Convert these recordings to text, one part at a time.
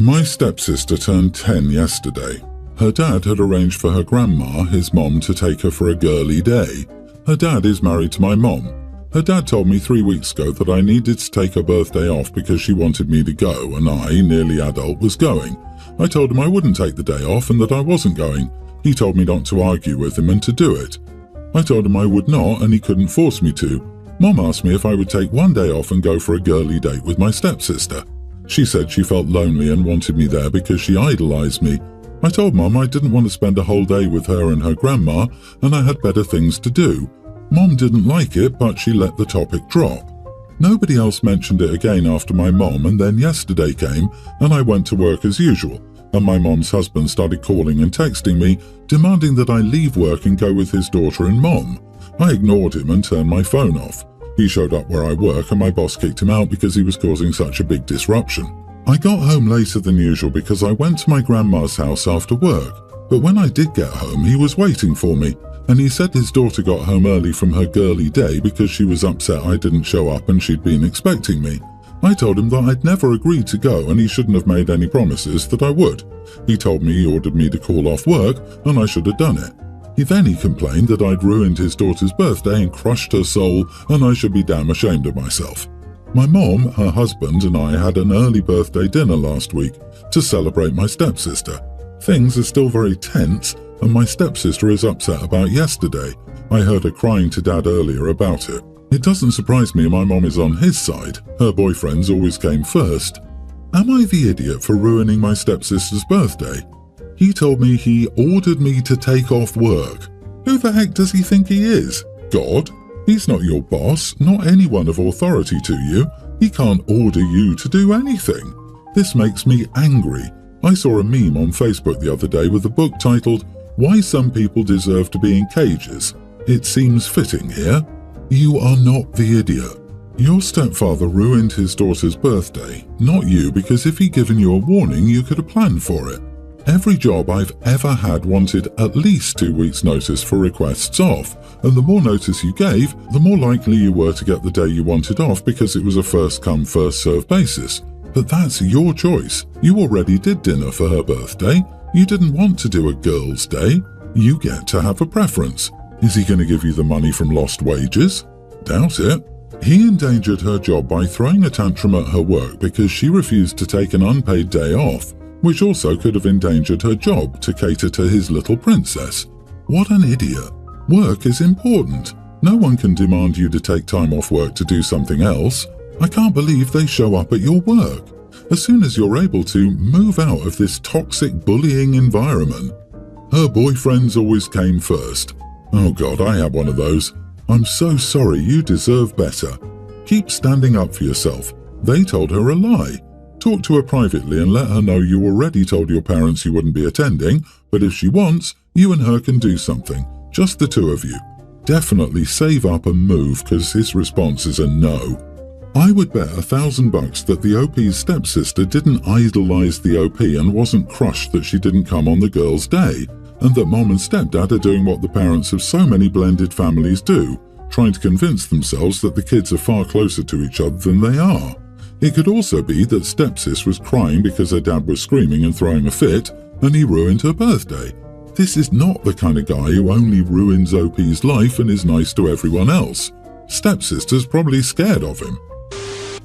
My stepsister turned 10 yesterday. Her dad had arranged for her grandma, his mom, to take her for a girly day. Her dad is married to my mom. Her dad told me 3 weeks ago that I needed to take her birthday off because she wanted me to go, and I, nearly adult, was going. I told him I wouldn't take the day off and that I wasn't going. He told me not to argue with him and to do it. I told him I would not and he couldn't force me to. Mom asked me if I would take one day off and go for a girly date with my stepsister. She said she felt lonely and wanted me there because she idolized me. I told Mom I didn't want to spend a whole day with her and her grandma and I had better things to do. Mom didn't like it, but she let the topic drop. Nobody else mentioned it again after my mom, and then yesterday came and I went to work as usual, and my mom's husband started calling and texting me, demanding that I leave work and go with his daughter and mom. I ignored him and turned my phone off. He showed up where I work and my boss kicked him out because he was causing such a big disruption. I got home later than usual because I went to my grandma's house after work, but when I did get home he was waiting for me, and he said his daughter got home early from her girly day because she was upset I didn't show up and she'd been expecting me. I told him that I'd never agreed to go and he shouldn't have made any promises that I would. He told me he ordered me to call off work and I should have done it. He complained that I'd ruined his daughter's birthday and crushed her soul and I should be damn ashamed of myself. My mom, her husband and I had an early birthday dinner last week to celebrate my stepsister. Things are still very tense and my stepsister is upset about yesterday. I heard her crying to Dad earlier about it. It doesn't surprise me my mom is on his side. Her boyfriends always came first. Am I the idiot for ruining my stepsister's birthday? He told me he ordered me to take off work. Who the heck does he think he is? God? He's not your boss, not anyone of authority to you. He can't order you to do anything. This makes me angry. I saw a meme on Facebook the other day with a book titled, "Why Some People Deserve to Be in Cages." It seems fitting here. You are not the idiot. Your stepfather ruined his daughter's birthday, not you, because if he'd given you a warning, you could have planned for it. Every job I've ever had wanted at least 2 weeks' notice for requests off, and the more notice you gave, the more likely you were to get the day you wanted off because it was a first-come, first-served basis. But that's your choice. You already did dinner for her birthday. You didn't want to do a girl's day. You get to have a preference. Is he going to give you the money from lost wages? Doubt it. He endangered her job by throwing a tantrum at her work because she refused to take an unpaid day off, which also could have endangered her job to cater to his little princess. What an idiot. Work is important. No one can demand you to take time off work to do something else. I can't believe they show up at your work. As soon as you're able to, move out of this toxic bullying environment. Her boyfriends always came first. Oh God, I had one of those. I'm so sorry, you deserve better. Keep standing up for yourself. They told her a lie. Talk to her privately and let her know you already told your parents you wouldn't be attending, but if she wants, you and her can do something. Just the two of you. Definitely save up and move, because his response is a no. I would bet $1,000 that the OP's stepsister didn't idolize the OP and wasn't crushed that she didn't come on the girl's day, and that mom and stepdad are doing what the parents of so many blended families do, trying to convince themselves that the kids are far closer to each other than they are. It could also be that stepsis was crying because her dad was screaming and throwing a fit, and he ruined her birthday. This is not the kind of guy who only ruins OP's life and is nice to everyone else. Stepsister's probably scared of him.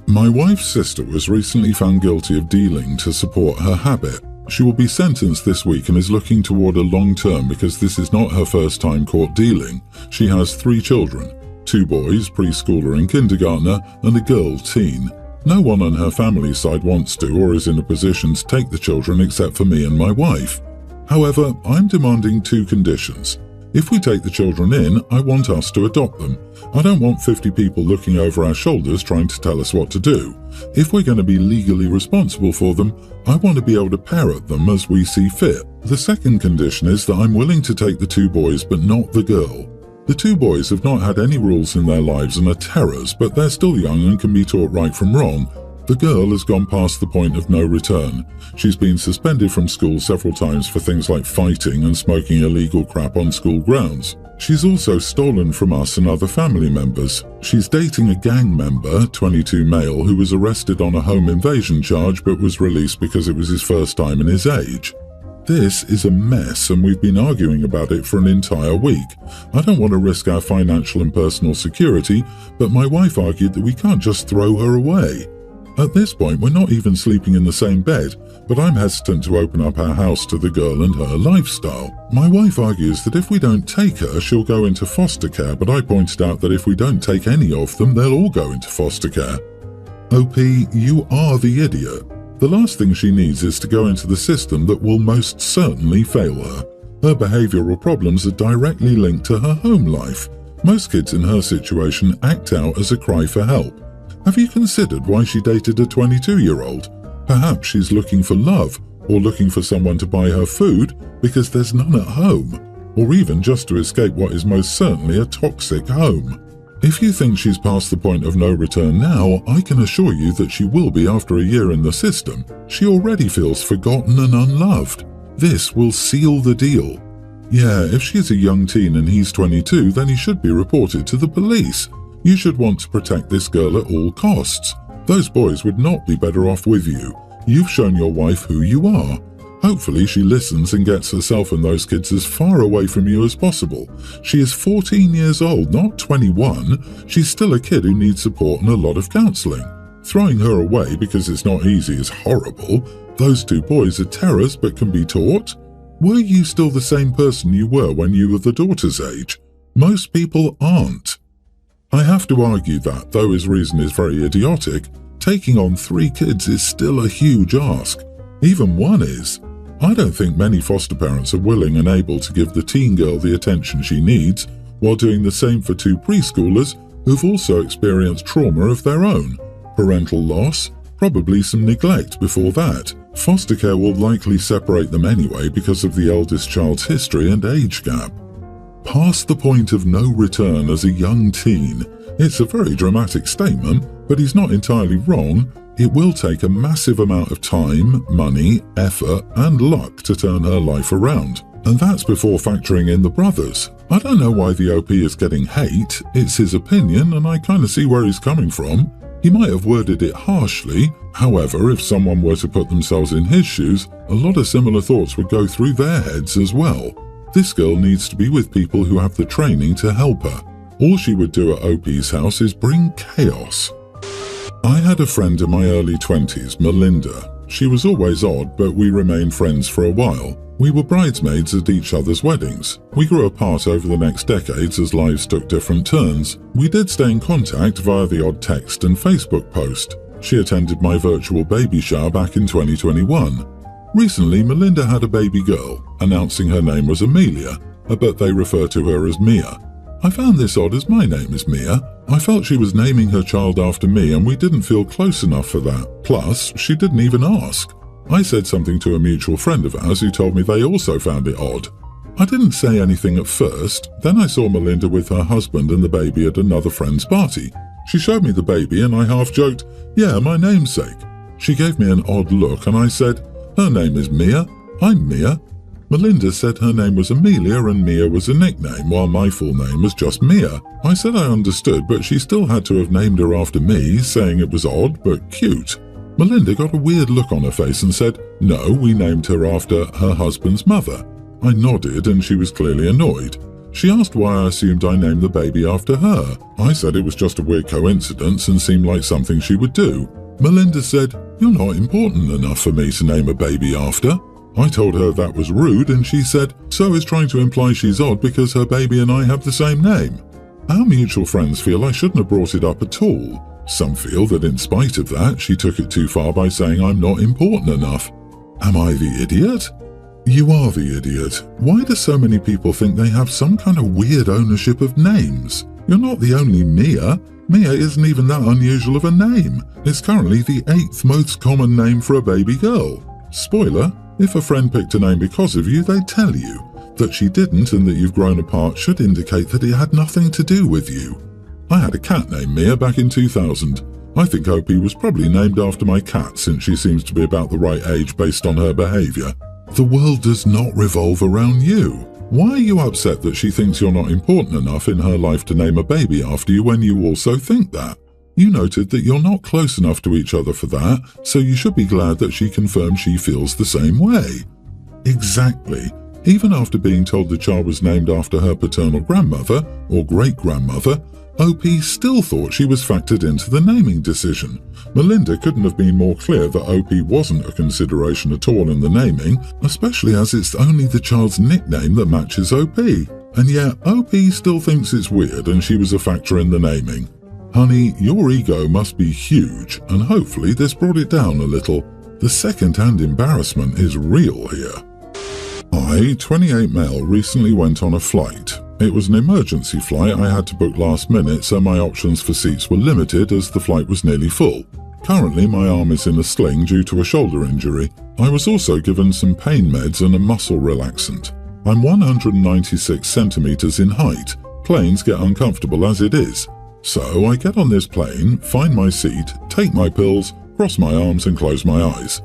My wife's sister was recently found guilty of dealing to support her habit. She will be sentenced this week and is looking toward a long term because this is not her first time caught dealing. She has 3 children, 2 boys, preschooler and kindergartner, and a girl, teen. No one on her family side wants to or is in a position to take the children except for me and my wife. However, I'm demanding 2 conditions. If we take the children in, I want us to adopt them. I don't want 50 people looking over our shoulders trying to tell us what to do. If we're going to be legally responsible for them, I want to be able to parent them as we see fit. The second condition is that I'm willing to take the 2 boys but not the girl. The 2 boys have not had any rules in their lives and are terrors, but they're still young and can be taught right from wrong. The girl has gone past the point of no return. She's been suspended from school several times for things like fighting and smoking illegal crap on school grounds. She's also stolen from us and other family members. She's dating a gang member, 22 male, who was arrested on a home invasion charge but was released because it was his first time in his age. This is a mess, and we've been arguing about it for an entire week. I don't want to risk our financial and personal security, but my wife argued that we can't just throw her away. At this point, we're not even sleeping in the same bed, but I'm hesitant to open up our house to the girl and her lifestyle. My wife argues that if we don't take her, she'll go into foster care, but I pointed out that if we don't take any of them, they'll all go into foster care. OP, you are the idiot. The last thing she needs is to go into the system that will most certainly fail her. Her behavioural problems are directly linked to her home life. Most kids in her situation act out as a cry for help. Have you considered why she dated a 22-year-old? Perhaps she's looking for love, or looking for someone to buy her food because there's none at home, or even just to escape what is most certainly a toxic home. If you think she's past the point of no return now, I can assure you that she will be after a year in the system. She already feels forgotten and unloved. This will seal the deal. Yeah, if she's a young teen and he's 22, then he should be reported to the police. You should want to protect this girl at all costs. Those boys would not be better off with you. You've shown your wife who you are. Hopefully she listens and gets herself and those kids as far away from you as possible. She is 14 years old, not 21. She's still a kid who needs support and a lot of counselling. Throwing her away because it's not easy is horrible. Those two boys are terrors but can be taught. Were you still the same person you were when you were the daughter's age? Most people aren't. I have to argue that, though his reason is very idiotic, taking on 3 kids is still a huge ask. Even one is. I don't think many foster parents are willing and able to give the teen girl the attention she needs, while doing the same for 2 preschoolers who've also experienced trauma of their own. Parental loss, probably some neglect before that. Foster care will likely separate them anyway because of the eldest child's history and age gap. Past the point of no return as a young teen. It's a very dramatic statement, but he's not entirely wrong. It will take a massive amount of time, money, effort, and luck to turn her life around. And that's before factoring in the brothers. I don't know why the OP is getting hate. It's his opinion, and I kind of see where he's coming from. He might have worded it harshly. However, if someone were to put themselves in his shoes, a lot of similar thoughts would go through their heads as well. This girl needs to be with people who have the training to help her. All she would do at OP's house is bring chaos. I had a friend in my early 20s, Melinda. She was always odd, but we remained friends for a while. We were bridesmaids at each other's weddings. We grew apart over the next decades as lives took different turns. We did stay in contact via the odd text and Facebook post. She attended my virtual baby shower back in 2021. Recently, Melinda had a baby girl, announcing her name was Amelia, but they refer to her as Mia. I found this odd as my name is Mia. I felt she was naming her child after me and we didn't feel close enough for that. Plus, she didn't even ask. I said something to a mutual friend of ours who told me they also found it odd. I didn't say anything at first, then I saw Melinda with her husband and the baby at another friend's party. She showed me the baby and I half joked, "Yeah, my namesake." She gave me an odd look and I said, "Her name is Mia. I'm Mia." Melinda said her name was Amelia and Mia was a nickname, while my full name was just Mia. I said I understood, but she still had to have named her after me, saying it was odd but cute. Melinda got a weird look on her face and said, "No, we named her after her husband's mother." I nodded and she was clearly annoyed. She asked why I assumed I named the baby after her. I said it was just a weird coincidence and seemed like something she would do. Melinda said, "You're not important enough for me to name a baby after." I told her that was rude and she said, "So is trying to imply she's odd because her baby and I have the same name." Our mutual friends feel I shouldn't have brought it up at all. Some feel that in spite of that, she took it too far by saying I'm not important enough. Am I the idiot? You are the idiot. Why do so many people think they have some kind of weird ownership of names? You're not the only Mia. Mia isn't even that unusual of a name. It's currently the 8th most common name for a baby girl. Spoiler, if a friend picked a name because of you, they'd tell you. That she didn't and that you've grown apart should indicate that it had nothing to do with you. I had a cat named Mia back in 2000. I think OP was probably named after my cat since she seems to be about the right age based on her behaviour. The world does not revolve around you. Why are you upset that she thinks you're not important enough in her life to name a baby after you when you also think that? You noted that you're not close enough to each other for that, so you should be glad that she confirmed she feels the same way. Exactly. Even after being told the child was named after her paternal grandmother or great-grandmother, OP still thought she was factored into the naming decision. Melinda couldn't have been more clear that OP wasn't a consideration at all in the naming, especially as it's only the child's nickname that matches OP. And yet, OP still thinks it's weird and she was a factor in the naming. Honey, your ego must be huge, and hopefully this brought it down a little. The second-hand embarrassment is real here. I, 28 male, recently went on a flight. It was an emergency flight I had to book last minute, so my options for seats were limited as the flight was nearly full. Currently, my arm is in a sling due to a shoulder injury. I was also given some pain meds and a muscle relaxant. I'm 196 centimeters in height. Planes get uncomfortable as it is. So I get on this plane, find my seat, take my pills, cross my arms and close my eyes.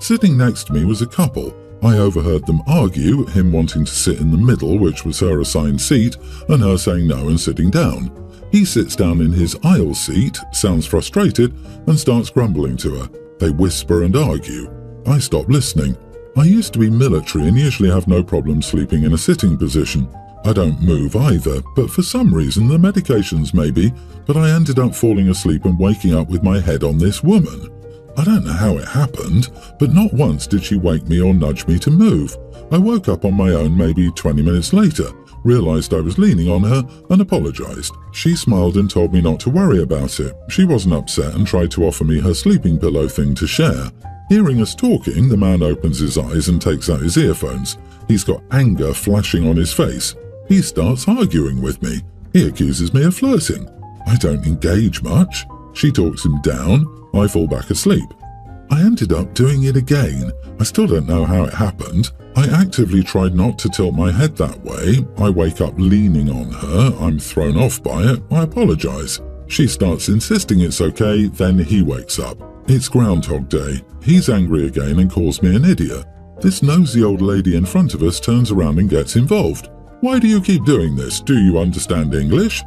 Sitting next to me was a couple. I overheard them argue, him wanting to sit in the middle, which was her assigned seat, and her saying no and sitting down. He sits down in his aisle seat, sounds frustrated, and starts grumbling to her. They whisper and argue. I stop listening. I used to be military and usually have no problem sleeping in a sitting position. I don't move either, but for some reason the medications maybe, but I ended up falling asleep and waking up with my head on this woman. I don't know how it happened, but not once did she wake me or nudge me to move. I woke up on my own maybe 20 minutes later, realized I was leaning on her, and apologized. She smiled and told me not to worry about it. She wasn't upset and tried to offer me her sleeping pillow thing to share. Hearing us talking, the man opens his eyes and takes out his earphones. He's got anger flashing on his face. He starts arguing with me. He accuses me of flirting. I don't engage much. She talks him down. I fall back asleep. I ended up doing it again. I still don't know how it happened. I actively tried not to tilt my head that way. I wake up leaning on her. I'm thrown off by it. I apologize. She starts insisting it's okay, then he wakes up. It's Groundhog Day. He's angry again and calls me an idiot. This nosy old lady in front of us turns around and gets involved. Why do you keep doing this? Do you understand English?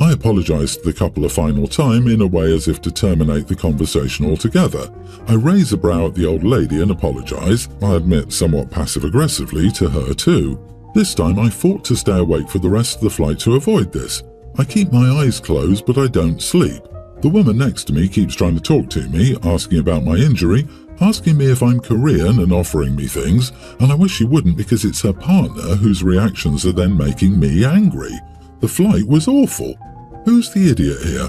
I apologise to the couple a final time in a way as if to terminate the conversation altogether. I raise a brow at the old lady and apologise, I admit somewhat passive-aggressively, to her too. This time I fought to stay awake for the rest of the flight to avoid this. I keep my eyes closed but I don't sleep. The woman next to me keeps trying to talk to me, asking about my injury, asking me if I'm Korean and offering me things, and I wish she wouldn't because it's her partner whose reactions are then making me angry. The flight was awful. Who's the idiot here?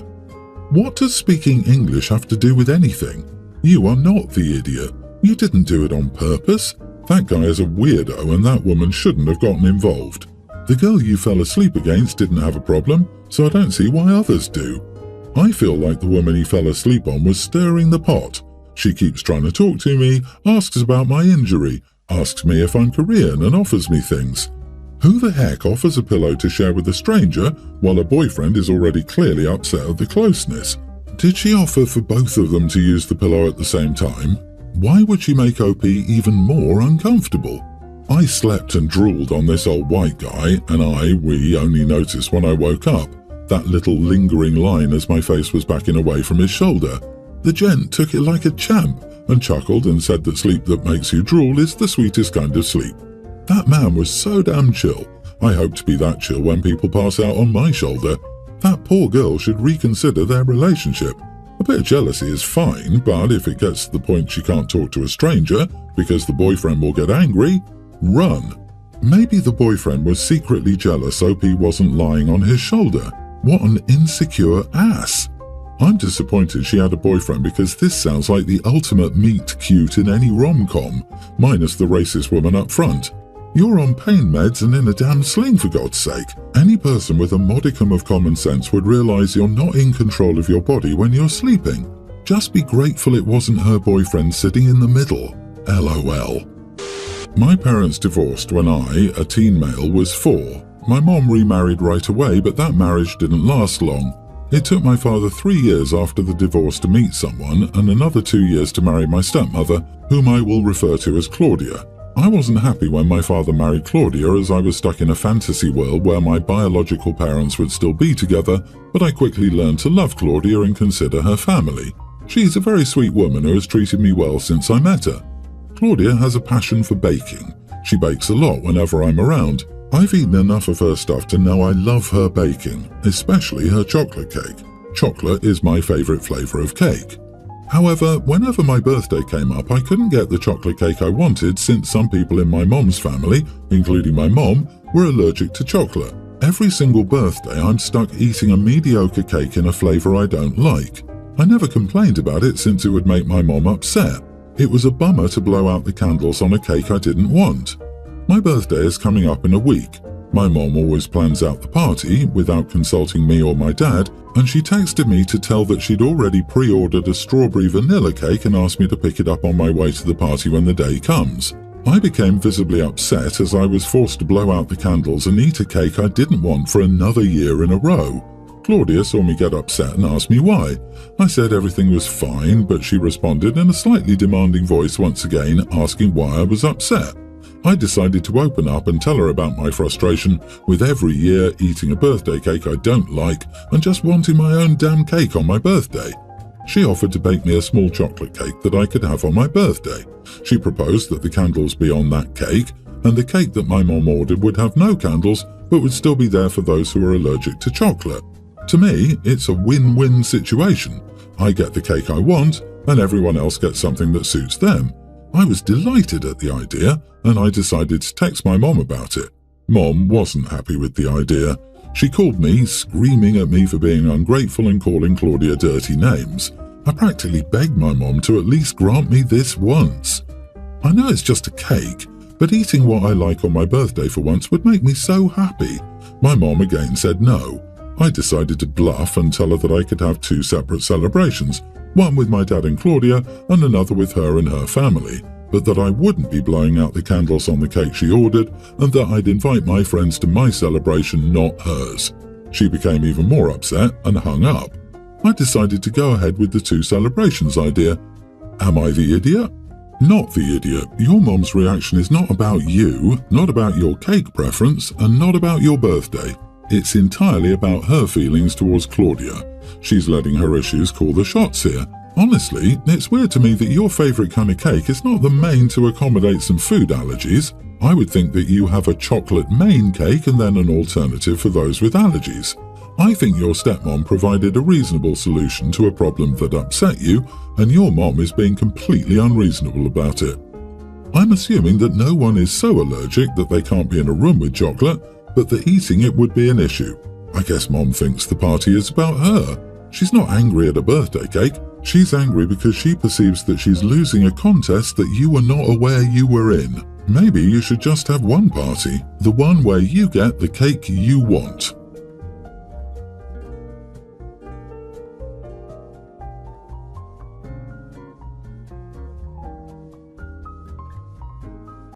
What does speaking English have to do with anything? You are not the idiot. You didn't do it on purpose. That guy is a weirdo and that woman shouldn't have gotten involved. The girl you fell asleep against didn't have a problem, so I don't see why others do. I feel like the woman he fell asleep on was stirring the pot. She keeps trying to talk to me, asks about my injury, asks me if I'm Korean and offers me things. Who the heck offers a pillow to share with a stranger while a boyfriend is already clearly upset at the closeness? Did she offer for both of them to use the pillow at the same time? Why would she make OP even more uncomfortable? I slept and drooled on this old white guy, and we only noticed when I woke up, that little lingering line as my face was backing away from his shoulder. The gent took it like a champ and chuckled and said that sleep that makes you drool is the sweetest kind of sleep. That man was so damn chill. I hope to be that chill when people pass out on my shoulder. That poor girl should reconsider their relationship. A bit of jealousy is fine, but if it gets to the point she can't talk to a stranger because the boyfriend will get angry, run. Maybe the boyfriend was secretly jealous OP wasn't lying on his shoulder. What an insecure ass. I'm disappointed she had a boyfriend because this sounds like the ultimate meet cute in any rom-com, minus the racist woman up front. You're on pain meds and in a damn sling, for God's sake. Any person with a modicum of common sense would realize you're not in control of your body when you're sleeping. Just be grateful it wasn't her boyfriend sitting in the middle. LOL. My parents divorced when I, a teen male, was 4. My mom remarried right away, but that marriage didn't last long. It took my father 3 years after the divorce to meet someone and another 2 years to marry my stepmother, whom I will refer to as Claudia. I wasn't happy when my father married Claudia, as I was stuck in a fantasy world where my biological parents would still be together, but I quickly learned to love Claudia and consider her family. She's a very sweet woman who has treated me well since I met her. Claudia has a passion for baking. She bakes a lot whenever I'm around. I've eaten enough of her stuff to know I love her baking, especially her chocolate cake. Chocolate is my favorite flavor of cake. However, whenever my birthday came up, I couldn't get the chocolate cake I wanted since some people in my mom's family, including my mom, were allergic to chocolate. Every single birthday, I'm stuck eating a mediocre cake in a flavor I don't like. I never complained about it since it would make my mom upset. It was a bummer to blow out the candles on a cake I didn't want. My birthday is coming up in a week. My mom always plans out the party without consulting me or my dad, and she texted me to tell that she'd already pre-ordered a strawberry vanilla cake and asked me to pick it up on my way to the party when the day comes. I became visibly upset as I was forced to blow out the candles and eat a cake I didn't want for another year in a row. Claudia saw me get upset and asked me why. I said everything was fine, but she responded in a slightly demanding voice once again, asking why I was upset. I decided to open up and tell her about my frustration with every year eating a birthday cake I don't like and just wanting my own damn cake on my birthday. She offered to bake me a small chocolate cake that I could have on my birthday. She proposed that the candles be on that cake, and the cake that my mom ordered would have no candles but would still be there for those who are allergic to chocolate. To me, it's a win-win situation. I get the cake I want, and everyone else gets something that suits them. I was delighted at the idea, and I decided to text my mom about it. Mom wasn't happy with the idea. She called me, screaming at me for being ungrateful and calling Claudia dirty names. I practically begged my mom to at least grant me this once. I know it's just a cake, but eating what I like on my birthday for once would make me so happy. My mom again said no. I decided to bluff and tell her that I could have 2 separate celebrations, one with my dad and Claudia and another with her and her family, but that I wouldn't be blowing out the candles on the cake she ordered and that I'd invite my friends to my celebration, not hers. She became even more upset and hung up. I decided to go ahead with the 2 celebrations idea. Am I the idiot? Not the idiot. Your mom's reaction is not about you, not about your cake preference, and not about your birthday. It's entirely about her feelings towards Claudia. She's letting her issues call the shots here. Honestly, it's weird to me that your favourite kind of cake is not the main to accommodate some food allergies. I would think that you have a chocolate main cake and then an alternative for those with allergies. I think your stepmom provided a reasonable solution to a problem that upset you, and your mom is being completely unreasonable about it. I'm assuming that no one is so allergic that they can't be in a room with chocolate, but that eating it would be an issue. I guess Mom thinks the party is about her. She's not angry at a birthday cake. She's angry because she perceives that she's losing a contest that you were not aware you were in. Maybe you should just have one party, the one where you get the cake you want.